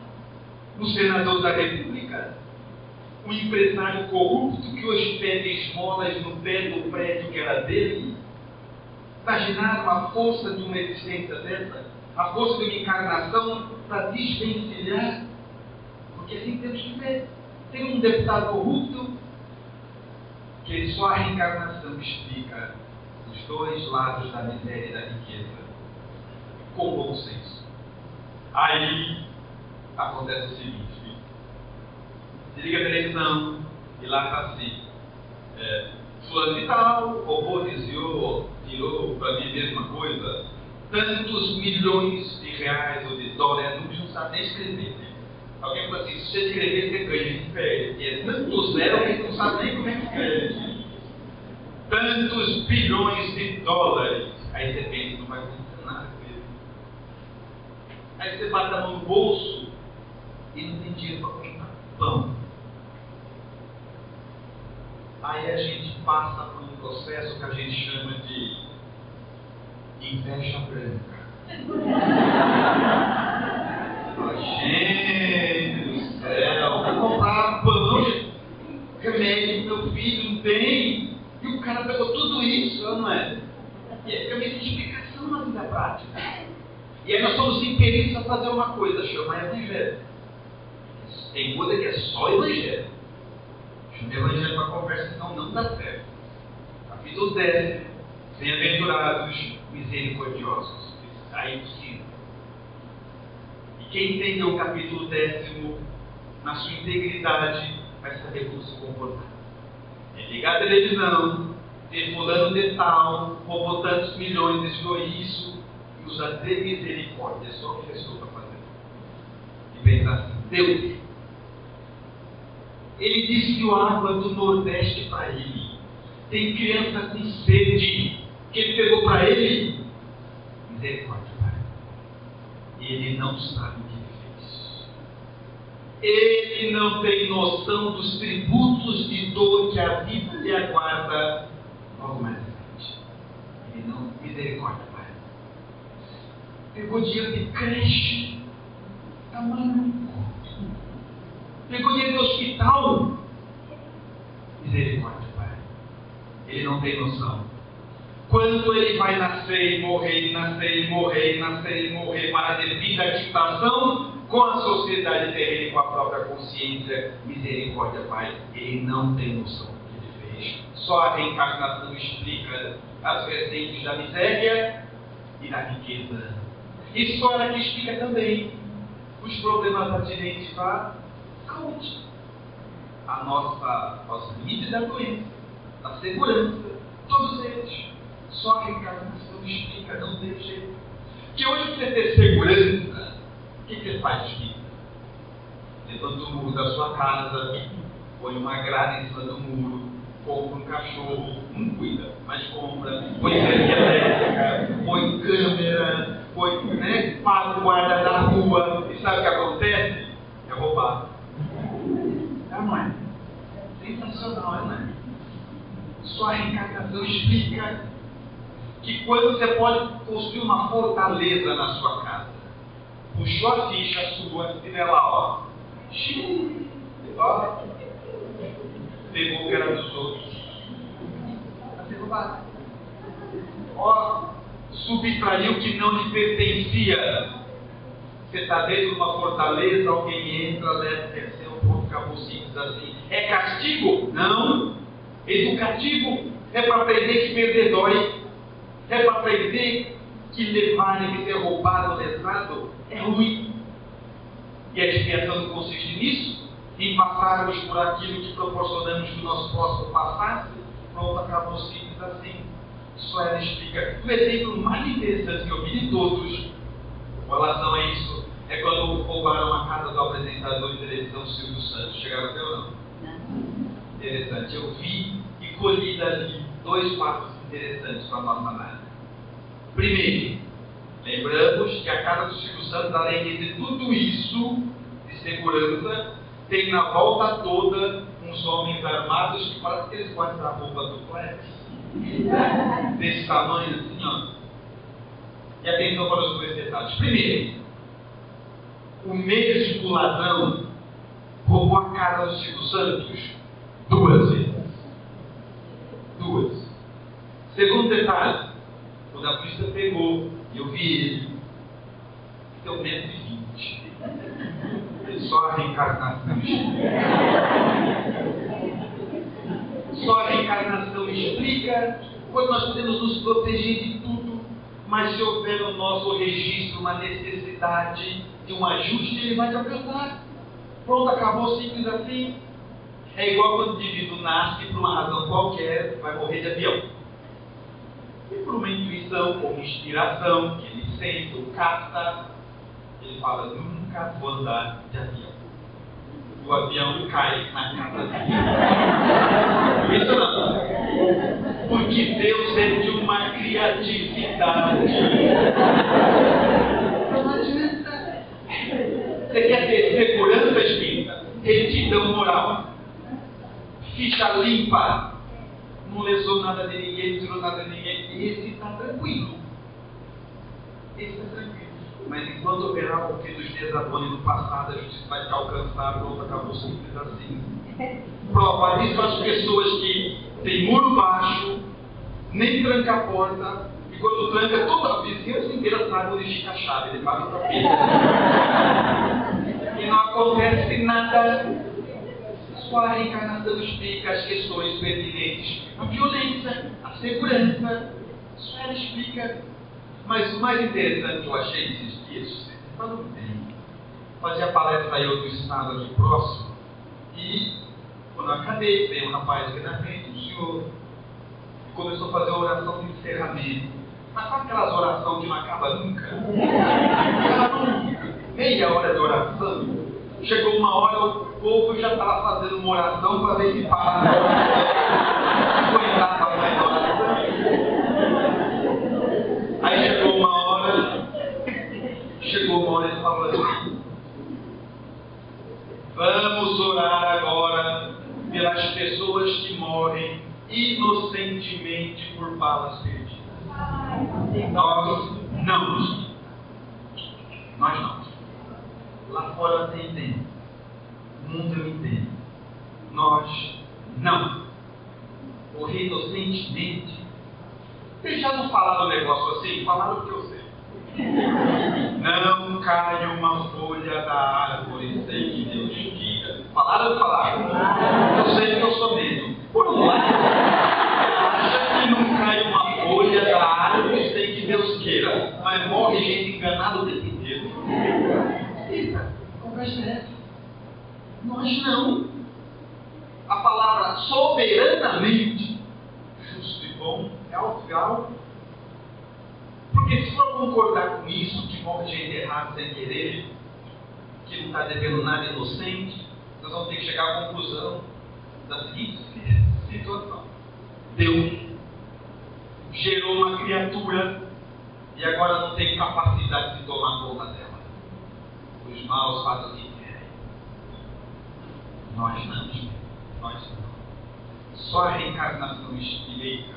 Speaker 1: O senador da República? O empresário corrupto que hoje pede esmolas no pé do prédio que era dele? Imaginaram a força de uma existência dessa? A força de uma encarnação para desvencilhar? Porque assim temos que ver. Tem um deputado corrupto que só a reencarnação explica os dois lados da miséria e da riqueza com bom senso. Aí acontece o seguinte: se liga a televisão e lá está assim, fulano e tal, robô desviou, tirou para mim a mesma coisa, tantos milhões de reais ou de dólares, não sabe nem escrever. Né? Alguém fala assim: se você escrever, você ganha de férias. E é tanto zero que não sabe nem como é que escreve. Tantos bilhões de dólares. Aí você pensa, não vai acontecer nada com ele. Aí você bate a mão no bolso e não tem dinheiro para comprar pão. Aí a gente passa por um processo que a gente chama de inveja branca. Gente do céu, vai comprar pão, remédio, meu filho não tem. E o cara pegou tudo isso, não é? E é uma explicação na vida prática. E aí nós somos impelidos a fazer uma coisa, chamar evangelho. Tem coisa que é só evangelho. Chama evangelho para conversa, senão não dá certo. Capítulo 10. Bem-aventurados misericordiosos. Aí sim. E quem entendeu o capítulo 10 na sua integridade vai saber como se comportar. É ligar a televisão, ter fulano de tal, roubou tantos milhões, desviou isso, e usar de misericórdia, é só o que restou para fazer. E pensar assim: Deus, ele desviou água do Nordeste para ele. Tem criança com sede, que ele pegou para ele. Misericórdia, Pai. Ele não sabe o que ele fez. Ele não tem noção dos tributos de dor que a vida lhe aguarda logo mais adiante. Ele não. Misericórdia, Pai. Pegou dinheiro de creche. Está maluco. Pegou dinheiro de hospital. Misericórdia, Pai. Ele não tem noção. Quando ele vai nascer e morrer, nascer e morrer, nascer e morrer, para a devida equitação com a sociedade terrena e com a própria consciência, misericórdia, Pai, ele não tem noção do que ele fez. Só a reencarnação explica as vertentes da miséria e da riqueza. História que explica também os problemas atinentes à saúde, aos limites da doença, da segurança, todos eles. Só a reencarnação explica, não tem jeito. Que hoje você ter segurança, o que você faz, filho? Levanta o muro da sua casa, põe uma grade em cima do muro, compra um cachorro, não cuida, mas compra, põe cerca elétrica, põe câmera, paga o guarda da rua, e sabe o que acontece? É roubado. Não é? Sensacional, não é? Só a reencarnação explica que quando você pode construir uma fortaleza na sua casa, puxou a ficha sua e vê lá, ó, pegou o que era dos outros, está sendo roubado. Ó, subtraiu o que não lhe pertencia. Você está dentro de uma fortaleza, alguém entra, leva, desceu, pronto, acabou, simples assim. É castigo? Não. Educativo. É para aprender que perder dói. É para aprender que levar e ser roubado, lesado, é ruim. E a expiação não consiste nisso, em passarmos por aquilo que proporcionamos que o nosso próximo passasse. Pronto, acabou simples assim. Só ela explica. O exemplo mais interessante que eu vi de todos com relação a isso é quando roubaram a casa do apresentador de televisão Silvio Santos. Chegaram até ou não? Interessante. Eu vi e colhi dali 2 fatos interessantes para a nossa análise. Primeiro, lembramos que a casa do Silvio Santos, além de ter tudo isso de segurança, tem na volta toda uns homens armados que parece que eles guardam a roupa do flex. Desse tamanho assim, ó. E atenção para os 2 detalhes. Primeiro, o mesmo ladrão roubou a casa do Silvio Santos 2 vezes. 2. Segundo detalhe, quando a polícia pegou, eu vi ele, tem 1,20 m. Só a reencarnação explica. Só a reencarnação explica quando nós podemos nos proteger de tudo, mas se houver no nosso registro uma necessidade de um ajuste, ele vai te alcançar. Pronto, acabou, simples assim. É igual quando o indivíduo nasce por uma razão qualquer, vai morrer de avião. E por uma intuição ou inspiração que ele sente ou capta, ele fala, nunca vou andar de avião. O avião cai na casa dele. Isso não. Porque Deus é de uma criatividade. Não adianta. Você quer ter segurança, espírita? Retidão moral. Ficha limpa. Não lesou nada de ninguém, não tirou nada de ninguém. Esse está tranquilo. Esse está tranquilo. Mas enquanto houver o que dos dias da dona do passado, a justiça vai te alcançar, pronto, acabou simples assim. Prova disso as pessoas que têm muro baixo, nem tranca a porta, e quando tranca, toda a vizinhança inteira sabe onde fica a chave, ele passa para frente. E não acontece nada. Só a reencarnação explica as questões pertinentes, a violência, a segurança, só ela explica. Mas o mais interessante que eu achei esses dias, falando bem, fazia palestra aí em outro estado aqui próximo, e quando eu acabei, veio um rapaz aqui na frente, um senhor, e começou a fazer a oração de encerramento. Mas sabe aquelas orações que não acaba nunca? Meia hora de oração. Chegou uma hora, o povo já estava fazendo uma oração para ver se para. Não aguentava mais a oração. Aí chegou uma hora e falou assim: vamos orar agora pelas pessoas que morrem inocentemente por balas perdidas. Nós não. Lá fora você entende. O mundo eu entendo. Nós não. Morrer inocentemente. Vocês já não falaram um negócio assim? Falaram o que eu sei. Não cai uma folha da árvore sem que Deus diga. Falaram ou não falaram? Eu sei que eu sou mesmo. Por lá, acha que não cai uma folha da árvore sem que Deus queira. resposta é essa. Nós não. A palavra soberanamente justo e bom é algo. Porque se for concordar com isso, que morre gente errada sem querer, que não está devendo nada inocente, nós vamos ter que chegar à conclusão da seguinte situação. Deus gerou uma criatura e agora não tem capacidade de tomar conta dela. Os maus fazem o que querem. Nós não. Só a reencarnação explica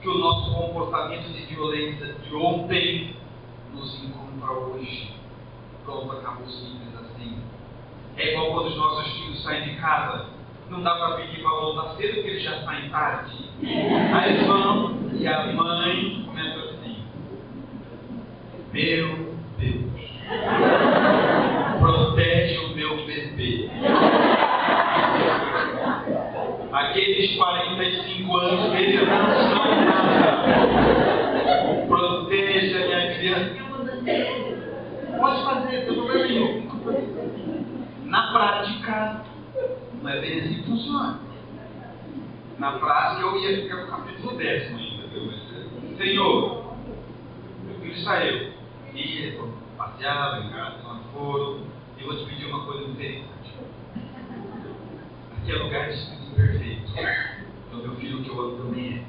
Speaker 1: que o nosso comportamento de violência de ontem nos encontra hoje. Pronto, acabou simples assim. É igual quando os nossos filhos saem de casa. Não dá para pedir para voltar cedo porque eles já saem tarde. Aí eles vão e a mãe começa assim: meu Deus, protege o meu bebê. Aqueles 45 anos, eles não são nada. Proteja a minha criança. Pode fazer, não tem problema nenhum. Na prática, não é bem assim que funciona. Na prática, eu ia ficar no capítulo 10 ainda, viu? Senhor, meu filho saiu. Ia passear, brincar, tomar foro. E eu vou te pedir uma coisa interessante. Aqui é lugar de espírito perfeito. Então, meu filho que eu amo também é.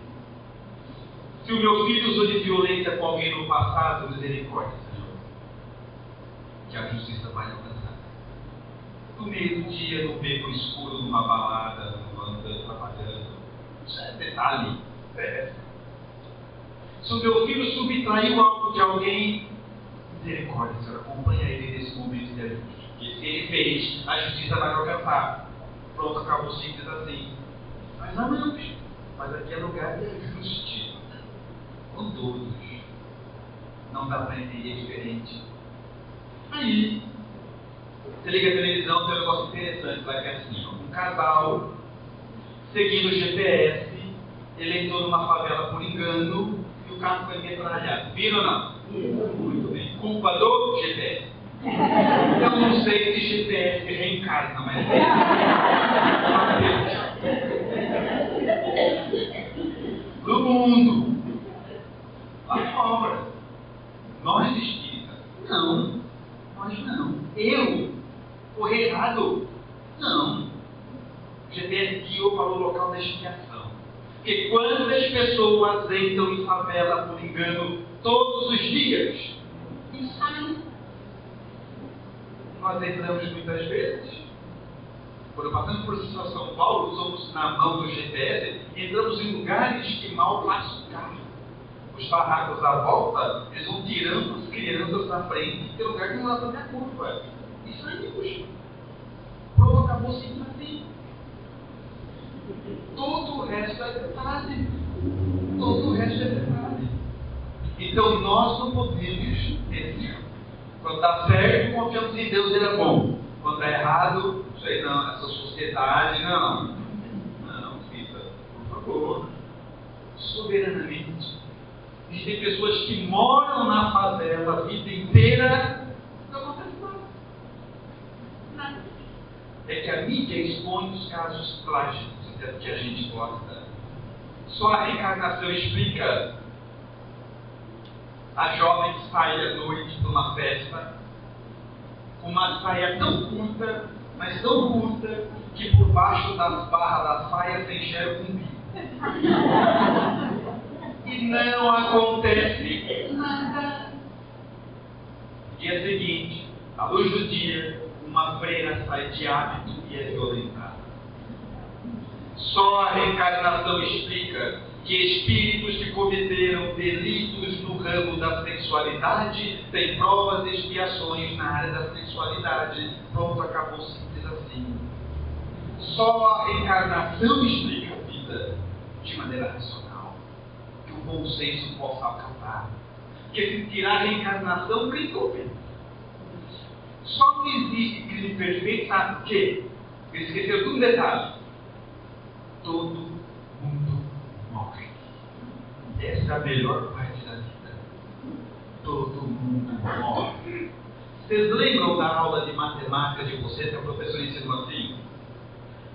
Speaker 1: Se o meu filho usou de violência com alguém no passado, misericórdia, Senhor. Que a justiça vai alcançar. No meio do dia, no beco escuro, numa balada, andando, trabalhando. Isso é detalhe. Se o meu filho subtraiu algo de alguém, misericórdia, Senhor, acompanha ele nesse momento de ajuste. Porque se ele fez, a justiça vai alcançar. Pronto, acabou simples assim. Mas amamos. Mas aqui é lugar de ajuste. Com todos. Não dá para entender diferente. Aí, você liga a televisão, tem um negócio interessante lá que é assim, ó, um casal seguindo o GPS, ele entrou numa favela por engano e o carro foi metralhado. Viram ou não? Muito bem. Culpa do GPS. Eu não sei se GPS reencarna, mas no mundo, lá fora, nós espíritas, não, nós não. Eu, correr errado, não. O GPS guiou para o local da expiação. Porque quantas pessoas entram em favela por engano todos os dias e saem? Nós entramos muitas vezes. Quando passamos por São Paulo, somos na mão do GPS, entramos em lugares que mal passa o carro. Os barracos à volta, eles vão tirando as crianças da frente, tem lugar que não dá para a curva. Isso aí, puxa. Pronto, acabou sempre assim. Todo o resto é detalhe. Todo o resto é detalhe. Então nós não podemos ter. Quando está certo, confiamos em Deus, Ele é bom. Quando está errado, não sei não, essa sociedade, não. Não, filha, por favor. Soberanamente. Existem pessoas que moram na favela a vida inteira, não acontece nada. É que a mídia expõe os casos trágicos que a gente gosta. Só a reencarnação explica. A jovem sai à noite para uma festa, com uma saia tão curta, mas tão curta, que por baixo das barras da saia se enxerga um bico. E não acontece nada. No dia seguinte, à luz do dia, uma freira sai de hábito e é violentada. Só a reencarnação explica que espíritos que cometeram delitos no ramo da sexualidade têm provas e expiações na área da sexualidade. Pronto, acabou simples assim. Só a reencarnação explica a vida de maneira racional, que o bom senso possa alcançar. Porque se tirar a reencarnação, gritou bem. Só não existe crime perfeito, sabe por quê? Ele esqueceu de um detalhe. Todo mundo morre. Essa é a melhor parte da vida. Todo mundo morre. Vocês lembram da aula de matemática de vocês que a professora ensinou assim?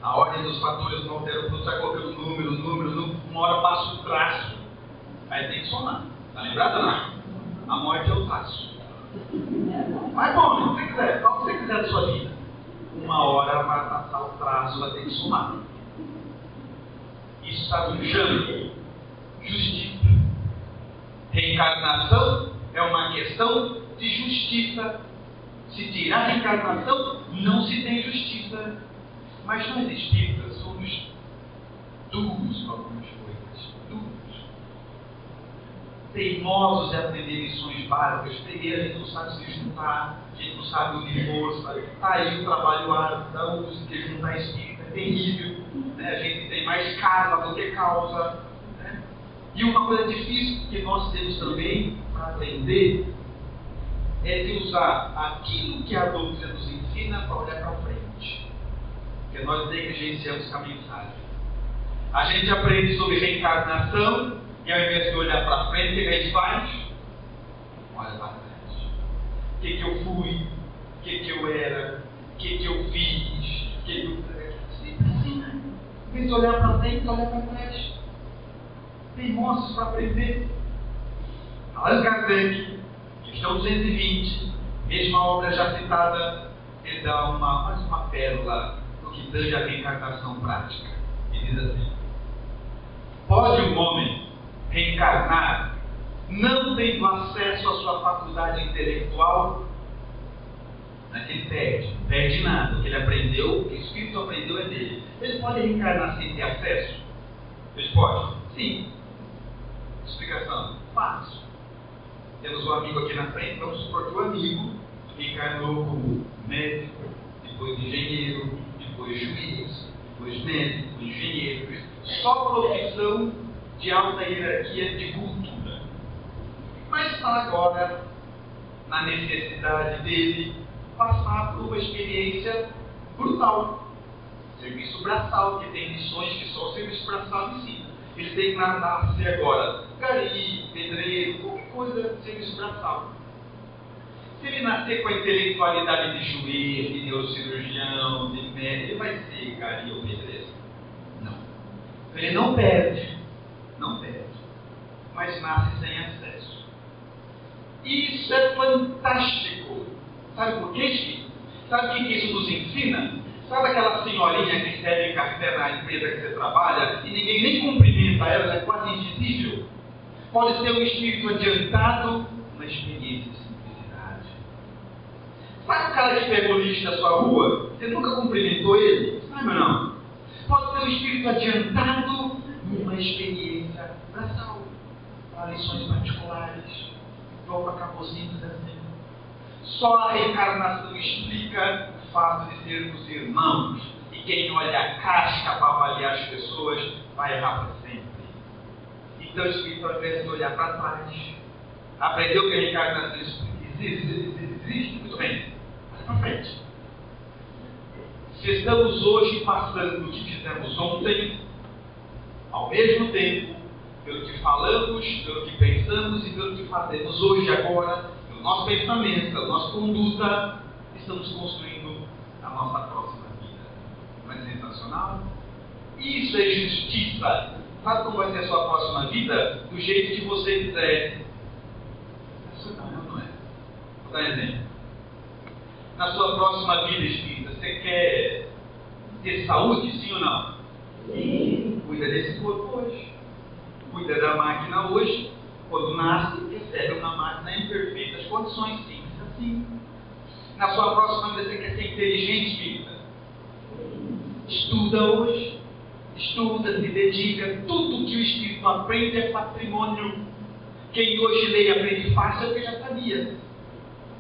Speaker 1: A ordem dos fatores não altera, você vai colocando número, uma hora passa o traço. Aí tem que somar. Tá lembrado, não? A morte é o traço. Mas bom, se você quiser, qual você quiser da sua vida. Uma hora vai passar o traço, vai ter que somar. Isso está no chão. Justiça. Reencarnação é uma questão de justiça. Se tirar a reencarnação, não se tem justiça. Mas nós espíritas somos duros com algumas coisas. Duros. Teimosos em aprender lições básicas. Primeiro, a gente não sabe se juntar, a gente não sabe unir força. Está aí o trabalho árduo da USE, que juntar espírita é terrível. Né? A gente tem mais karma do que causa. Né? E uma coisa difícil que nós temos também para aprender é de usar aquilo que a doutrina nos ensina para olhar para frente. Porque nós negligenciamos a mensagem. A gente aprende sobre reencarnação e ao invés de olhar para frente, o que a gente faz? Olha para trás. O que eu fui? O que eu era? O que eu fiz? O que eu... Sempre assim, né? Em vez de olhar para frente, olhar para trás. Teimosos para aprender. Allan Kardec, questão 220, mesma obra já citada, ele dá mais uma pérola no que tange a reencarnação prática. Ele diz assim: pode um homem reencarnar não tendo acesso à sua faculdade intelectual? Não é que ele perde nada. O que ele aprendeu, o que o espírito aprendeu é dele. Ele pode reencarnar sem ter acesso? Ele pode? Sim. Explicação? Fácil. Temos um amigo aqui na frente, vamos supor que o amigo reencarnou como médico, depois engenheiro, depois juiz, depois médico, engenheiro, só profissão de alta hierarquia de cultura. Mas está agora na necessidade dele passar por uma experiência brutal. Serviço braçal, que tem lições que só o serviço braçal ensina. Ele tem que nascer agora gari, pedreiro, qualquer coisa de serviço braçal. Se ele nascer com a intelectualidade de juiz, de neurocirurgião, de médico, ele vai ser gari ou pedreiro. Não. Ele não perde, mas nasce sem acesso. Isso é fantástico. Sabe por quê, Chico? Sabe o que isso nos ensina? Sabe aquela senhorinha que serve café na empresa que você trabalha e ninguém nem cumprimenta ela, ela é quase invisível? Pode ser um espírito adiantado na experiência de simplicidade. Sabe o cara que pegou lixo na sua rua? Você nunca cumprimentou ele? Sabe ou não? Pode ser um espírito adiantado numa experiência braçal, para lições particulares, igual para capozinhos assim. Só a reencarnação explica o fato de sermos irmãos. E quem olha a casca para avaliar as pessoas vai errar para sempre. Então o espírito, ao invés de olhar para trás, aprendeu que a reencarnação existe, muito bem, olha para frente. Se estamos hoje passando o que fizemos ontem, ao mesmo tempo, pelo que falamos, pelo que pensamos e pelo que fazemos hoje, agora, pelo nosso pensamento, pela nossa conduta, estamos construindo a nossa próxima vida. Não é sensacional? Isso é justiça. Sabe como vai ser a sua próxima vida? Do jeito que você quiser. Isso não é. Vou dar um exemplo. Na sua próxima vida espírita, você quer ter saúde, sim ou não? Sim. Cuida desse corpo hoje. Cuida da máquina hoje. Quando nasce, recebe uma máquina em perfeitas condições, simples assim. Na sua próxima vida, você quer ser inteligente, espírita? Estuda hoje. Estuda, se dedica. Tudo que o espírito aprende é patrimônio. Quem hoje lê e aprende fácil é porque já sabia.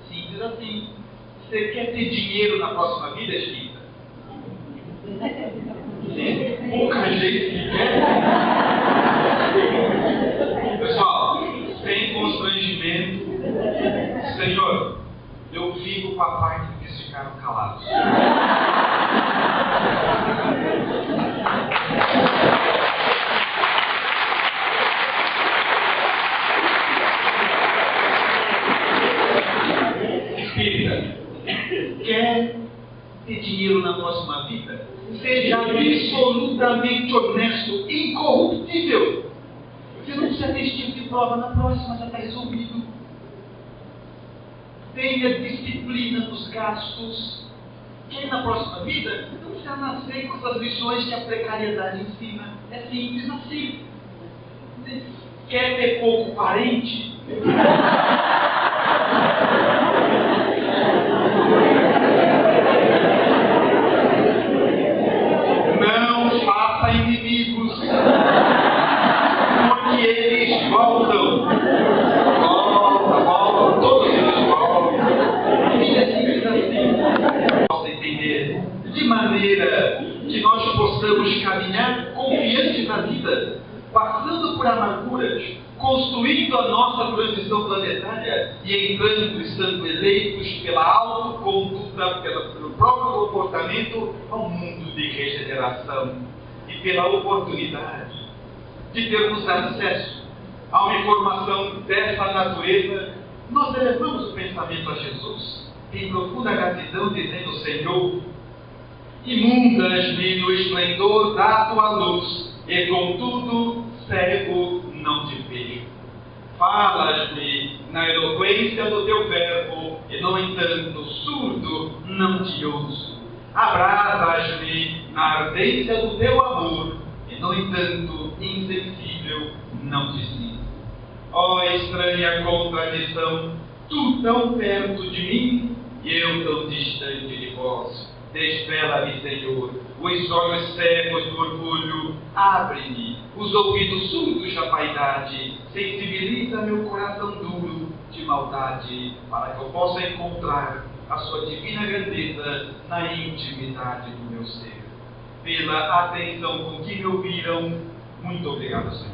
Speaker 1: Simples assim. Você quer ter dinheiro na próxima vida, espírita? Pouca gente quer. Pessoal, sem constrangimento, Senhor, eu fico com a parte que eles ficaram calados. Espírita, Quer ter dinheiro na próxima vida? Seja absolutamente honesto, incorruptível. Você não precisa ter esse tipo de prova na próxima, já está resolvido. Tenha disciplina nos gastos. Quer na próxima vida? Não precisa nascer com essas lições que a precariedade ensina. É simples assim. Quer ter pouco parente? Não faça inimigos, porque eles voltam. Voltam, todos eles voltam. Isso é simples assim. Posso entender de maneira que nós possamos caminhar confiantes na vida, passando por amarguras, construindo a nossa transição planetária e entrando, estando eleitos pela autoconduta, pelo próprio comportamento, ao mundo de regeneração e pela oportunidade de termos acesso a uma informação dessa natureza. Nós elevamos o pensamento a Jesus em profunda gratidão, dizendo: Senhor, inundas-me no esplendor da tua luz, e contudo cego não te vejo. Falas-me na eloquência do teu verbo, e no entanto surdo não te ouço. Abrasas-me na ardência do teu amor, e no entanto insensível não te sinto. Ó estranha contradição, tu tão perto de mim, e eu tão distante de vós. Desvela-me, Senhor, os olhos cegos do orgulho, abre-me os ouvidos surdos da vaidade, sensibiliza meu coração duro de maldade, para que eu possa encontrar a sua divina grandeza na intimidade do meu ser. Pela atenção com que me ouviram, muito obrigado, Senhor.